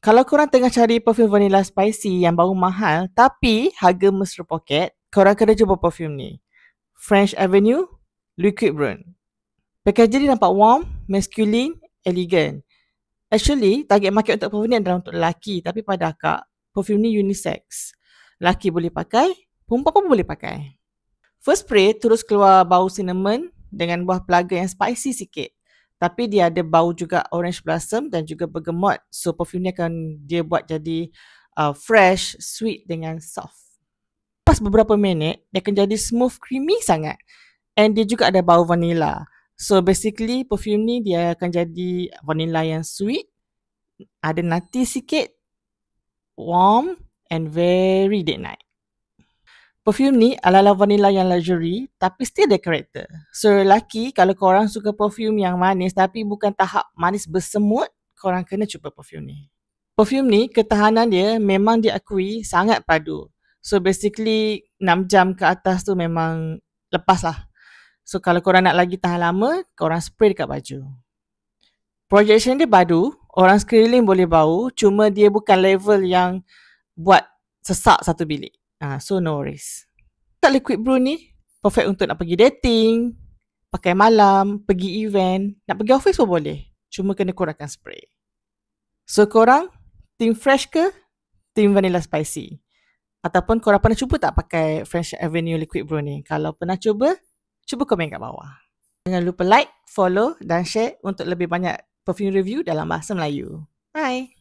Kalau korang tengah cari perfume vanilla spicy yang bau mahal tapi harga mesra poket, korang kena cuba perfume ni. French Avenue Liquid Brown. Packaging dia nampak warm, masculine, elegant. Actually, target market untuk perfume ni adalah untuk lelaki, tapi pada akak, perfume ni unisex. Lelaki boleh pakai, perempuan pun boleh pakai. First spray terus keluar bau cinnamon dengan buah pelaga yang spicy sikit. Tapi dia ada bau juga orange blossom dan juga bergamot. So perfume ni akan dia buat jadi fresh, sweet dengan soft. Lepas beberapa minit, dia akan jadi smooth, creamy sangat. And dia juga ada bau vanilla. So basically perfume ni dia akan jadi vanilla yang sweet, ada nutty sikit, warm and very date night. Perfume ni ala-ala vanilla yang luxury tapi still ada karakter. So lelaki, kalau korang suka perfume yang manis tapi bukan tahap manis bersemut, korang kena cuba perfume ni. Perfume ni, ketahanan dia memang diakui sangat padu. So basically 6 jam ke atas tu memang lepas lah. So kalau korang nak lagi tahan lama, korang spray dekat baju. Projection dia padu, orang sekeliling boleh bau, cuma dia bukan level yang buat sesak satu bilik. So no worries. Liquid Brown ni perfect untuk nak pergi dating, pakai malam, pergi event, nak pergi office pun boleh. Cuma kena kurangkan spray. So korang, team fresh ke team vanilla spicy? Ataupun korang pernah cuba tak pakai French Avenue Liquid Brown ni? Kalau pernah cuba komen kat bawah. Jangan lupa like, follow dan share untuk lebih banyak perfume review dalam bahasa Melayu. Bye!